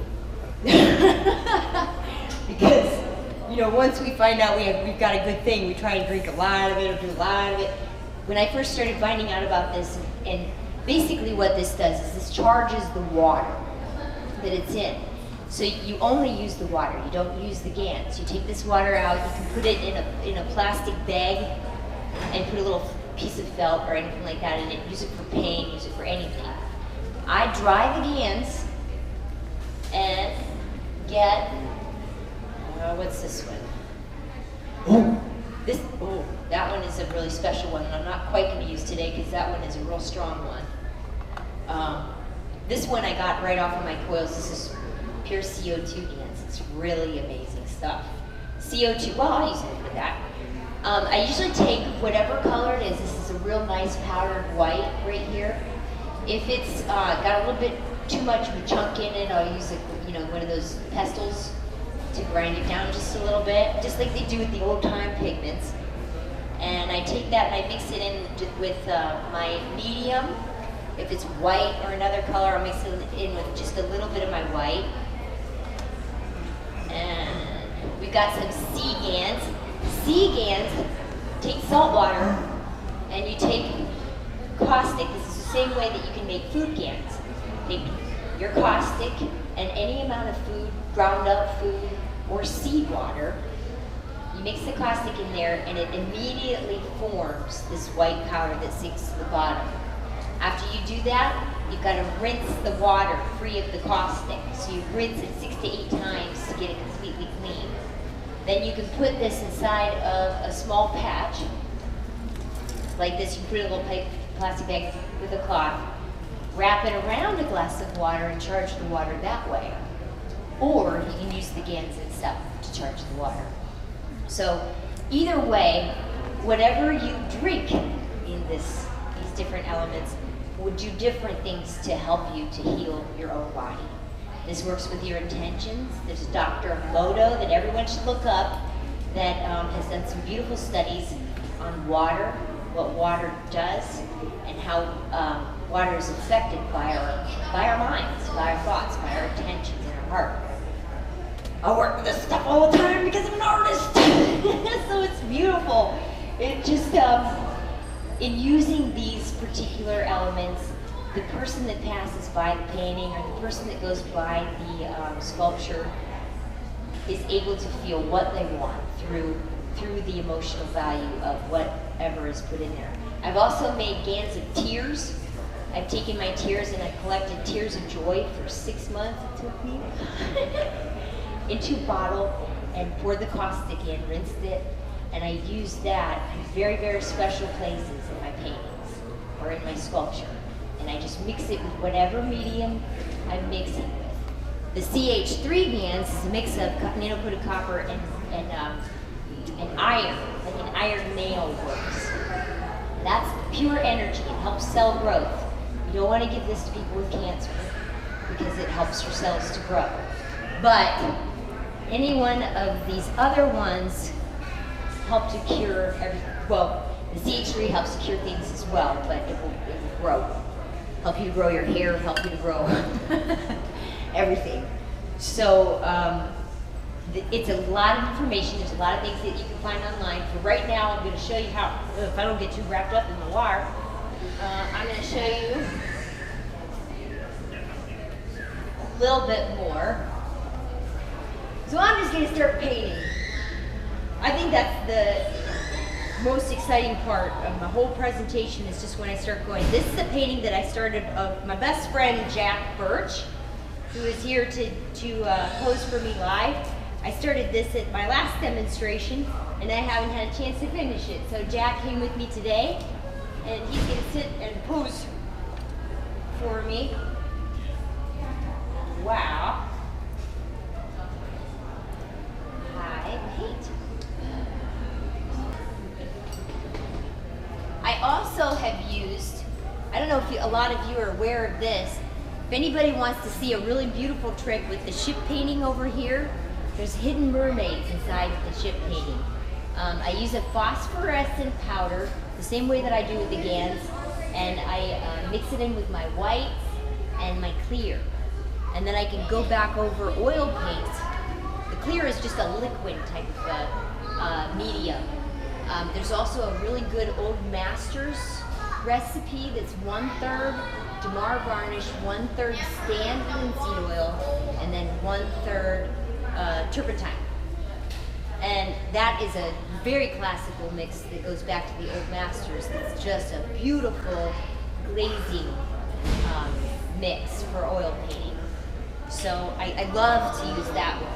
Because, you know, once we find out we've got a good thing, we try and drink a lot of it or do a lot of it. When I first started finding out about this, and basically what this does is this charges the water that it's in. So you only use the water, you don't use the gans. You take this water out, you can put it in a plastic bag and put a little piece of felt or anything like that in it. Use it for pain, use it for anything. I dry the gans and get, what's this one? That one is a really special one, and I'm not quite going to use today because that one is a real strong one. This one I got right off of my coils. This is pure CO2 gans. It's really amazing stuff. CO2, well, I'll use it for that. I usually take whatever color it is. This is a real nice powdered white right here. If it's got a little bit too much of a chunk in it, I'll use one of those pestles to grind it down just a little bit, just like they do with the old time pigments. And I take that and I mix it in with my medium. If it's white or another color, I'll mix it in with just a little bit of my white. And we've got some sea gans. Sea gans, take salt water and you take caustic. This is the same way that you can make food gans. Take your caustic and any amount of food, ground up food, or seawater. You mix the caustic in there and it immediately forms this white powder that sinks to the bottom. After you do that, you've got to rinse the water free of the caustic. So you rinse it 6 to 8 times to get it completely clean. Then you can put this inside of a small patch, like this. You put it in a little plastic bag with a cloth, wrap it around a glass of water and charge the water that way. Or you can use the gans itself to charge the water. So either way, whatever you drink in these different elements will do different things to help you to heal your own body. This works with your intentions. There's a Dr. Emoto that everyone should look up that has done some beautiful studies on water, what water does, and how water is affected by our minds, by our thoughts, by our intentions in our heart. I work with this stuff all the time because I'm an artist. So it's beautiful. It just, in using these particular elements, the person that passes by the painting or the person that goes by the sculpture is able to feel what they want through the emotional value of whatever is put in there. I've also made gans of tears. I've taken my tears and I collected tears of joy for 6 months it took me into a bottle and poured the caustic in, rinsed it, and I used that in very, very special places in my paintings or in my sculpture. And I just mix it with whatever medium I'm mixing with. The CH3 gans is a mix of nano-coated copper and iron, like an iron nail works. That's pure energy. It helps cell growth. You don't want to give this to people with cancer because it helps your cells to grow. But any one of these other ones help to cure everything. Well, the CH3 helps to cure things as well, but it will grow. Help you to grow your hair, help you to grow everything. So it's a lot of information. There's a lot of things that you can find online. For right now, I'm going to show you how, if I don't get too wrapped up in the wire, I'm going to show you a little bit more. So I'm just going to start painting. I think that's the most exciting part of my whole presentation is just when I start going. This is a painting that I started of my best friend Jack Birch, who is here to pose for me live. I started this at my last demonstration, and I haven't had a chance to finish it. So Jack came with me today, and he's going to sit and pose for me. Wow. Hi, Pete. I also have used, I don't know if a lot of you are aware of this. If anybody wants to see a really beautiful trick with the ship painting over here, there's hidden mermaids inside the ship painting. I use a phosphorescent powder, the same way that I do with the GANs, and I mix it in with my whites and my clear. And then I can go back over oil paints. The clear is just a liquid type of medium. There's also a really good Old Masters recipe that's 1/3 Damar varnish, 1/3 Stand linseed oil, and then 1/3 turpentine. And that is a very classical mix that goes back to the Old Masters. It's just a beautiful glazing mix for oil painting. So I love to use that one.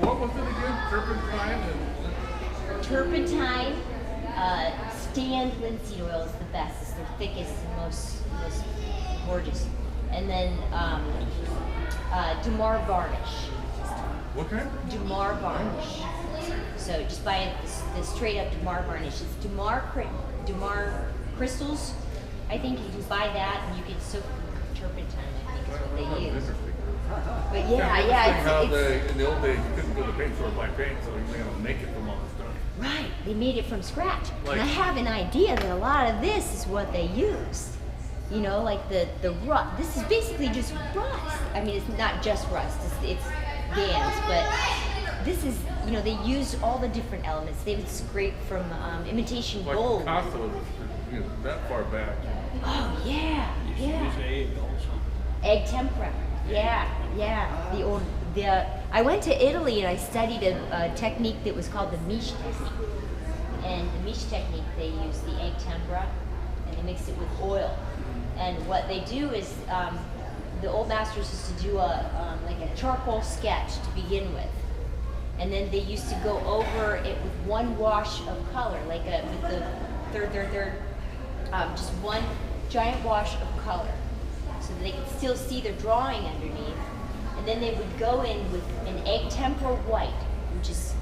What was it again? Turpentine and Turpentine, Stand linseed oil is the best. It's the thickest and most gorgeous. And then Damar varnish. what kind? Damar varnish. So just buy the straight up Damar varnish. It's Damar crystals. I think you can buy that, and you can soak turpentine. I think is what they use. Interesting. But How it's in the old days you couldn't go to the paint store and buy paint, so you make it from all this stuff. right. They made it from scratch. Like- And I have an idea that a lot of this is what they use. You know, like the rust. This is basically just rust. I mean, it's not just rust. It's GANs, but this is, you know, they used all the different elements. They would scrape from imitation Like gold. Picasso was that far back. Oh yeah, yeah. Use egg also. Egg tempera. Yeah, yeah. I went to Italy and I studied a technique that was called the miche technique. And the miche technique, they use the egg tempera and they mix it with oil. And what they do is, the Old Masters used to do like a charcoal sketch to begin with. And then they used to go over it with one wash of color, like with the third, just one giant wash of color, so that they could still see their drawing underneath. And then they would go in with an egg tempera white, which is,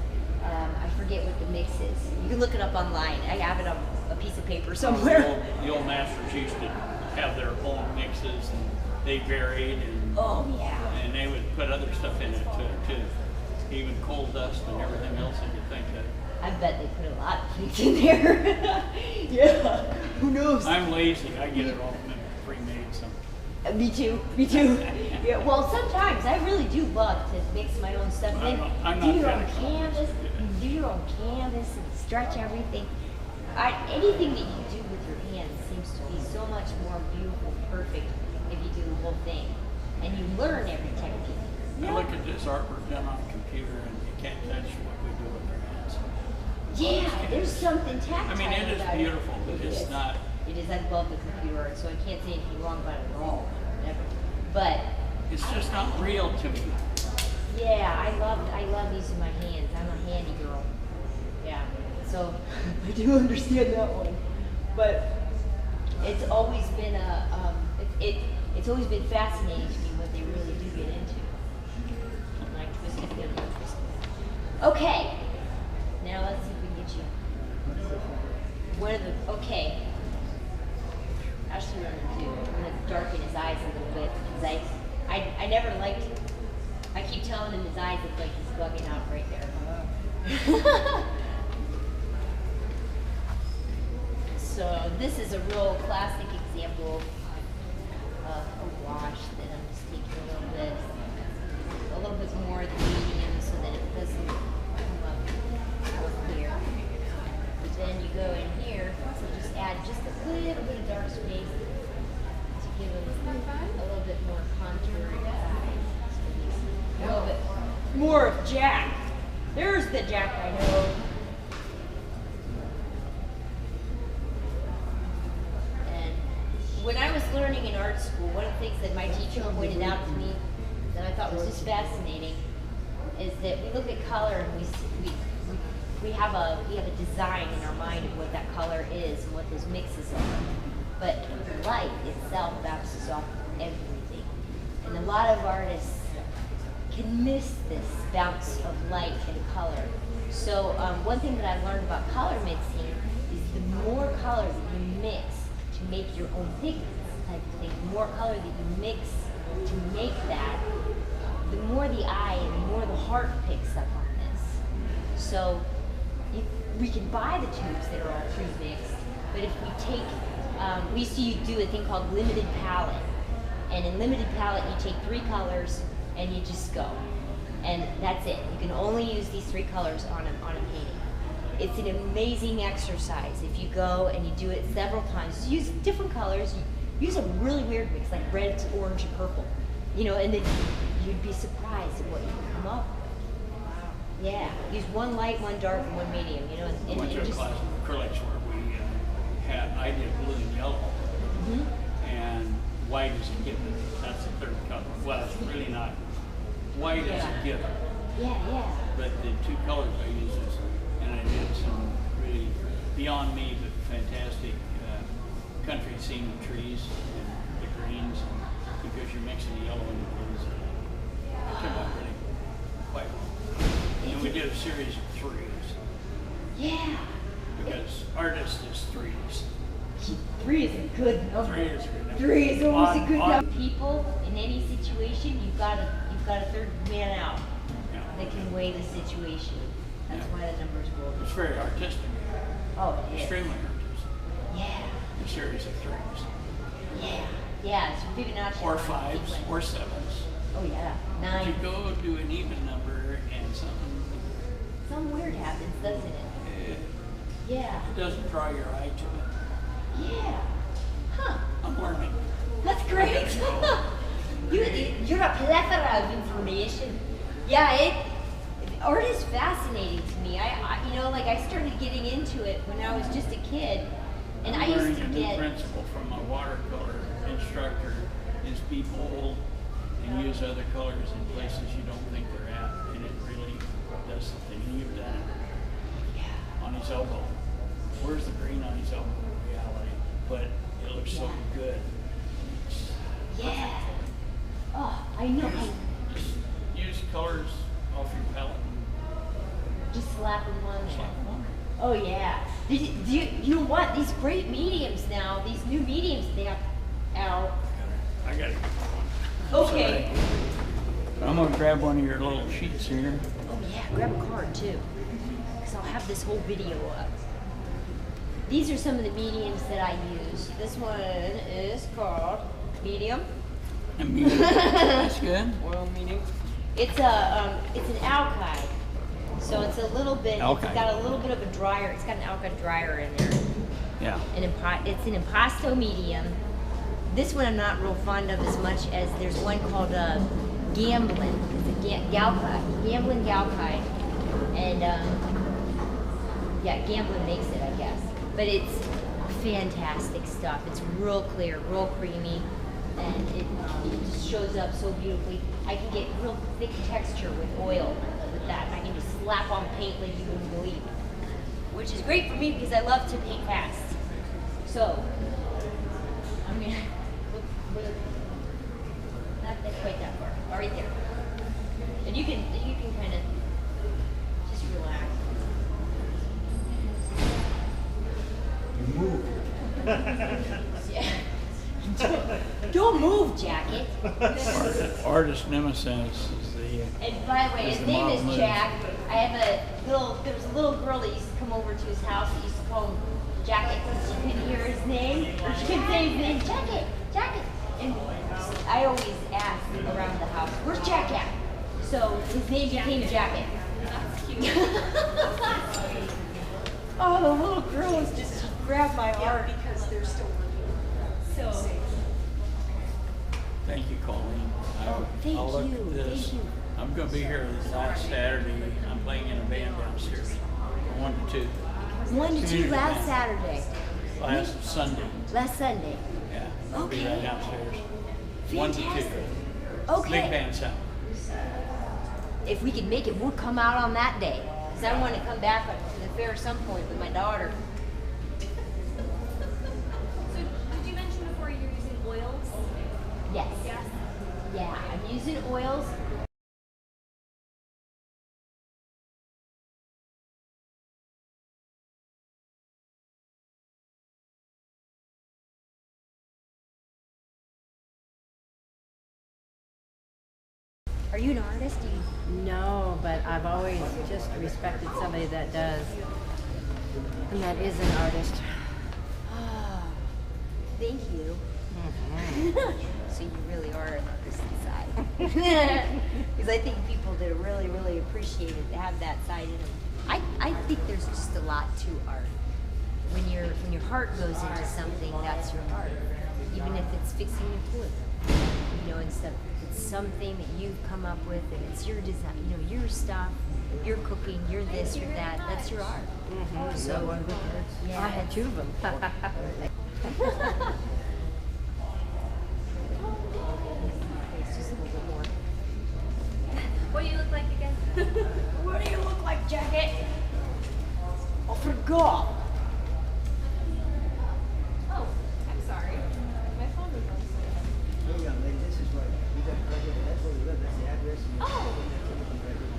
I forget what the mix is. You can look it up online. I have it on a piece of paper somewhere. The old masters used to have their own mixes, and they varied, and Oh yeah. and they would put other stuff in it too, even coal dust and everything else that you think that. I bet they put a lot of things in there. Yeah. Who knows? I'm lazy. I get it all pre-made. So Me too. Me too. Yeah. Well, sometimes I really do love to mix my own stuff. And then I'm do not your own that canvas. Do your own canvas and stretch everything. Anything that you do with your hands seems to be so much more beautiful, perfect if you do the whole thing, and you learn every technique. I look at this artwork done on a computer, and you can't touch what we do with our hands. Yeah, there's something tactile. I mean, it is about beautiful, but It it's is. not. It is. I love the computer art, so I can't say anything wrong about it at all. Never. But It's just not real to me. yeah, I love using my hands. I'm a handy girl. Yeah. So I do understand that one. But it's always been it's always been fascinating to me what they really do get into. Like twisted fiddle. Okay. Now let's see if we can get you. What are the okay. Actually, what I'm gonna do, I'm gonna darken his eyes a little bit because I never liked. I keep telling him his eyes look like he's bugging out right there. So this is a real classic example of a wash that I'm just taking a little bit more of the medium so that it doesn't come up more clear. But then you go in here, so just add just a little bit of dark space to give it a little bit more contour inside. So a little bit more of Jack. There's the Jack I know. When I was learning in art school, one of the things that my teacher pointed out to me that I thought was just fascinating is that we look at color and we have a design in our mind of what that color is and what those mixes are. But light itself bounces off everything, and a lot of artists can miss this bounce of light and color. So one thing that I learned about color mixing is the more color that you mix to make your own pigments type of thing, the more color that you mix to make that, the more the eye and the more the heart picks up on this. So we can buy the tubes that are all pre-mixed, but if we take, we used to do a thing called limited palette. And in limited palette, you take 3 colors and you just go. And that's it. You can only use these 3 colors on a painting. It's an amazing exercise. If you go and you do it several times, use different colors, use a really weird mix, like red, orange, and purple. You know, and then you'd be surprised at what you can come up with. Yeah, use one light, one dark, and one medium. You know, I went to a class of acrylics where we I did blue and yellow, and white is a given. That's the 3rd color. Well, it's really not. White is a given. Yeah. But the 2 colors I used and I did some really beyond me but fantastic country scene with trees and the greens, because you're mixing the yellow and the blues. It turned out really quite well. And we did a series of 3s. Yeah. Because artist is 3s. 3 is a good number. 3 is a good number. 3 is always a good number. People in any situation, you've got a 3rd man out that can weigh the situation. That's why the numbers go. It's very artistic. Oh, it is. Extremely artistic. Yeah. A series of 3s. Yeah. It's Fibonacci. Or 5s, or 7s. Oh yeah. If 9. you go to an even number and Some weird happens, doesn't it? Yeah. it doesn't draw your eye to it. Yeah. Huh. I'm learning. That's great. You're a plethora of information. Yeah, art is fascinating to me. I started getting into it when I was just a kid, and I used to learning a get. new principle from my watercolor instructor is be bold and use other colors in places you don't think they're at, and it really does something. And you've done it. Yeah. On his elbow. Where's the green on his elbow in reality? But it looks so good. Yeah. Oh, I know. Just use colors off your palette and Just slap them on there. slap them on. Oh yeah. You know what? These great mediums now, these new mediums they have out. I got it. Okay. I'm gonna grab one of your little sheets here. Oh yeah, grab a card too. Because I'll have this whole video up. These are some of the mediums that I use. This one is called medium. And medium. That's good. Oil medium. It's an alkyd. So it's a little bit, Alkyd. It's got a little bit of a dryer, it's got an alkyd dryer in there. Yeah. It's an impasto medium. This one I'm not real fond of as much as there's one called Gamblin. It's a Galkyd, Gamblin Galkyd. And Gamblin makes it, I guess. But it's fantastic stuff. It's real clear, real creamy, and it just shows up so beautifully. I can get real thick texture with oil with that. I can just slap on paint like you wouldn't believe, which is great for me because I love to paint fast. So, I'm gonna look not quite that far, right there. And you can kind of just relax. Move. Yeah. Don't move, Jacket. Artist nemesis is the. And by the way, Is his the name model is move. Jack. There was a little girl that used to come over to his house that used to call him Jacket because she couldn't hear his name. Or she couldn't say his name, Jacket. And I always ask around the house, where's Jack at? So his name became Jacket. That's cute. Oh, the little girl was just grabbed my heart. because they're still working. So, Thank you, Colleen. thank I'll look you, at this. thank you. I'm going to be here this last Saturday. I'm playing in a band downstairs, 1 to 2. 1 to 2 Community last band. Saturday. Last Sunday. Last Sunday. Yeah, I'll be right Okay. downstairs. 1 to 2. Fantastic. Okay. Big band sound. if we could make it, we'll come out on that day. Because I want to come back to the fair at some point with my daughter. So did you mention before you're using oils? Yes. Yes. Yeah, I'm using oils. Are you an artist? Do you... No, but I've always just respected somebody that does, and that is an artist. Oh, thank you. So you really are an artist inside. Because I think people that really, really appreciate it have that side in them. I think there's just a lot to art. When your heart goes into something, that's your art. Even if it's fixing a toilet, you know, and stuff. It's something that you've come up with, and it's your design. You know, your stuff, your cooking, your this or that. That's your art. So yeah, I had 2 of them. It's just a little bit more. What do you look like again? What do you look like, Jacket? I forgot. Oh, I'm sorry. My phone was on silent. Hey, young lady, this is right. You got President, that's where we live, that's the address. And you Oh.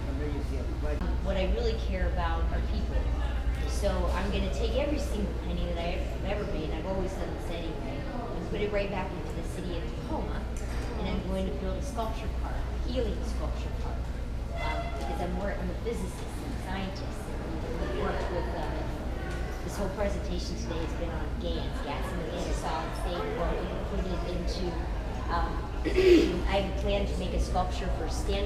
Come here, you see a flag. What I really care about are people. So I'm going to take every single penny that I've ever made, and I've always done this anyway, and put it right back into the city of Tacoma, and I'm going to build a sculpture park, a healing sculpture park, because I'm a physicist and scientist, and work with this whole presentation today has been on GANs, gas in a solid state, where we can put it into I have a plan to make a sculpture for Stan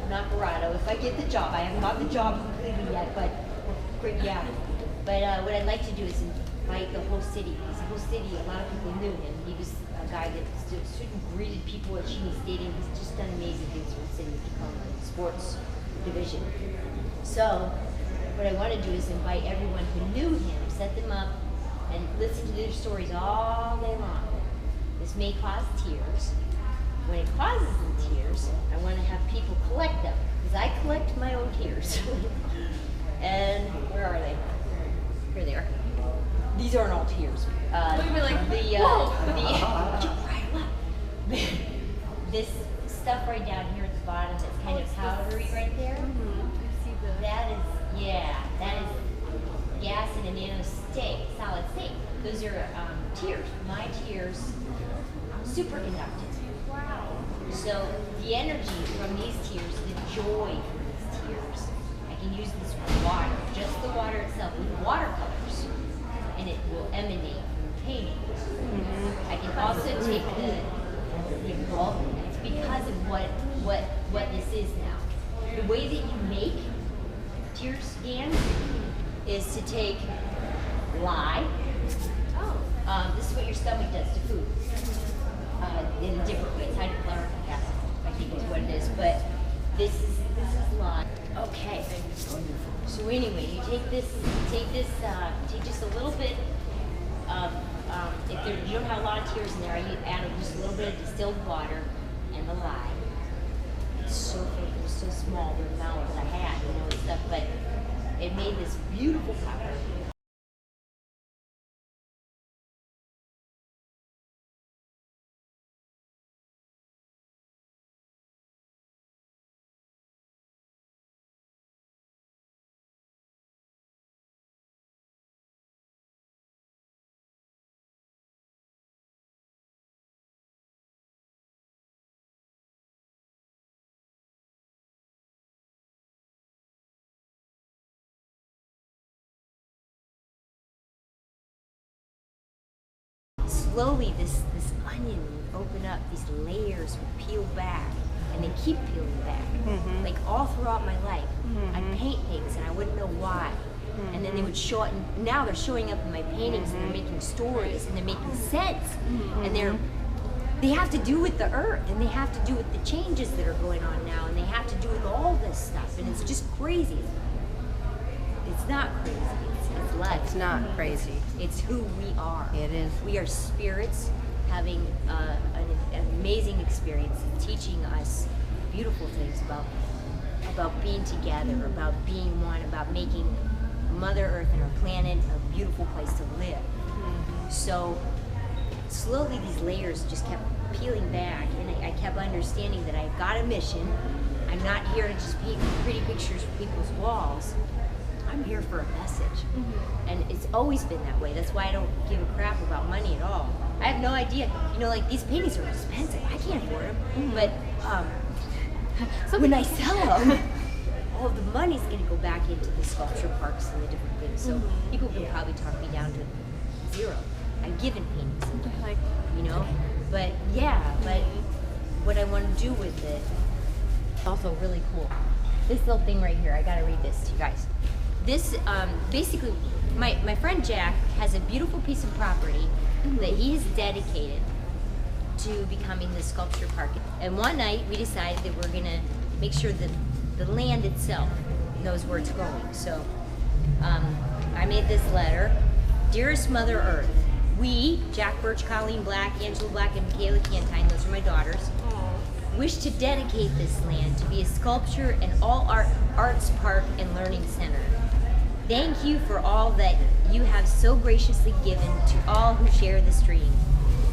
Nacarado. If I get the job, I haven't got the job completely yet, but yeah. But what I'd like to do is invite the whole city, because the whole city, a lot of people knew him. He was a guy that stood and greeted people at Cheney Stadium. He's just done amazing things for the city of Tacoma, sports division. So what I want to do is invite everyone who knew him, set them up, and listen to their stories all day long. This may cause tears. When it causes them tears, I want to have people collect them, because I collect my own tears. And where are they? Here they are. These aren't all tears. We'd be like, this stuff right down here at the bottom that's kind of powdery right there. I see the. That is gas in a nano solid state. Those are tears. My tears, superconductive. Wow. So the energy from these tears, the joy from these tears, I can use this water, just the water itself, with watercolors, and it will emanate from the painting. I can also take the involvement. It's because of what this is now. The way that you make tear scans is to take lye. Oh. This is what your stomach does to food. In a different way. It's hydrochloric acid, I think is what it is. But this is lye. Okay. So anyway, you take just a little bit of, you don't have a lot of tears in there, you add just a little bit of distilled water and the lye. It's so big, it was so small, the amount that I had, and stuff, but it made this beautiful color. Slowly, this onion would open up, these layers would peel back, and they keep peeling back. Like all throughout my life, I'd paint things and I wouldn't know why. And then they would show up, and now they're showing up in my paintings, and they're making stories, and they're making sense. And they have to do with the earth, and they have to do with the changes that are going on now, and they have to do with all this stuff, and it's just crazy. It's not crazy, it's life. It's not crazy. It's who we are. It is. We are spirits having an amazing experience, teaching us beautiful things about about being together, about being one, about making Mother Earth and our planet a beautiful place to live. So slowly these layers just kept peeling back, and I kept understanding that I've got a mission. I'm not here to just paint pretty pictures for people's walls. I'm here for a message. And it's always been that way. That's why I don't give a crap about money at all. I have no idea. You know, like, these paintings are expensive. I can't afford them. But when I sell them, all of the money's going to go back into the sculpture parks and the different things. So people can probably talk me down to zero. I've given paintings, you know? But yeah, but what I want to do with it is also really cool. This little thing right here, I got to read this to you guys. This, basically, my friend Jack has a beautiful piece of property that he has dedicated to becoming the sculpture park. And one night we decided that we're gonna make sure that the land itself knows where it's going. So I made this letter. Dearest Mother Earth, we, Jack Birch, Colleen Black, Angela Black, and Michaela Cantine, those are my daughters, wish to dedicate this land to be a sculpture and all arts park and learning center. Thank you for all that you have so graciously given to all who share this dream.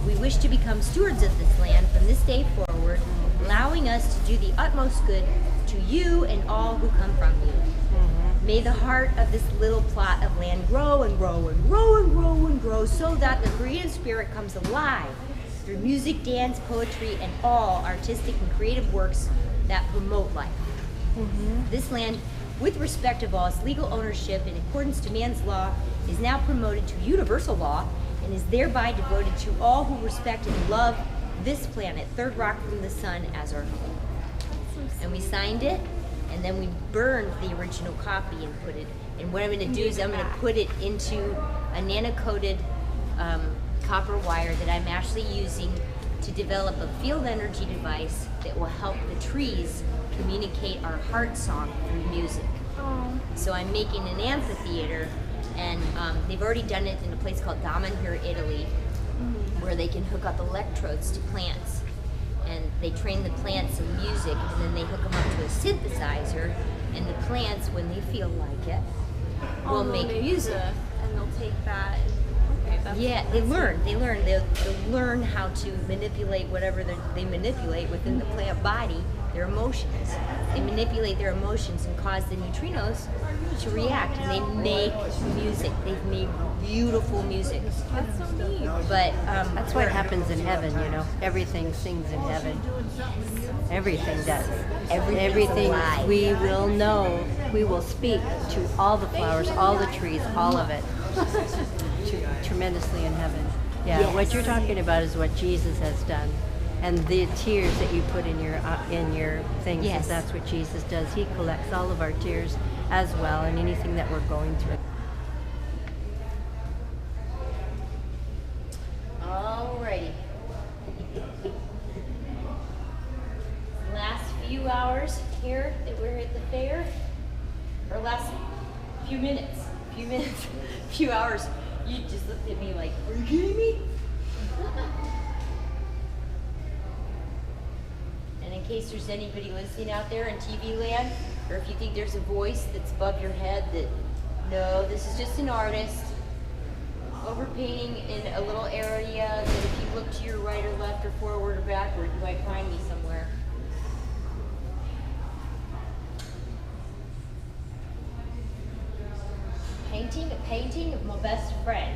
We wish to become stewards of this land from this day forward, allowing us to do the utmost good to you and all who come from you. May the heart of this little plot of land grow and grow and grow and grow and grow so that the creative spirit comes alive through music, dance, poetry, and all artistic and creative works that promote life. This land, with respect of all its legal ownership in accordance to man's law, is now promoted to universal law and is thereby devoted to all who respect and love this planet, third rock from the sun, as our home. And we signed it, and then we burned the original copy and put it, and what I'm going to do is I'm going to put it into a nano-coated copper wire that I'm actually using to develop a field energy device that will help the trees communicate our heart song through music. So I'm making an amphitheater, and they've already done it in a place called Daman here in Italy, where they can hook up electrodes to plants. And they train the plants in music, and then they hook them up to a synthesizer, and the plants, when they feel like it, will make music. And they'll take that. Okay, that's, Yeah, they learn. They'll learn how to manipulate whatever they manipulate within the plant body, their emotions. They manipulate their emotions and cause the neutrinos to react, and they make music. They've made beautiful music. That's so neat. But That's what happens in heaven, you know. Everything sings in heaven. Everything does. Everything alive. we will know. We will speak to all the flowers, all the trees, all of it. Tremendously in heaven. Yeah, Yes. what you're talking about is what Jesus has done. And the tears that you put in your things, Yes. that's what Jesus does. He collects all of our tears as well, and anything that we're going through. Alrighty. Last few hours here that we're at the fair, or last few minutes, few hours, you just looked at me like, are you kidding me? And in case there's anybody listening out there in TV land, or if you think there's a voice that's above your head that, no, this is just an artist overpainting in a little area that if you look to your right or left or forward or backward, you might find me somewhere. Painting a painting of my best friend.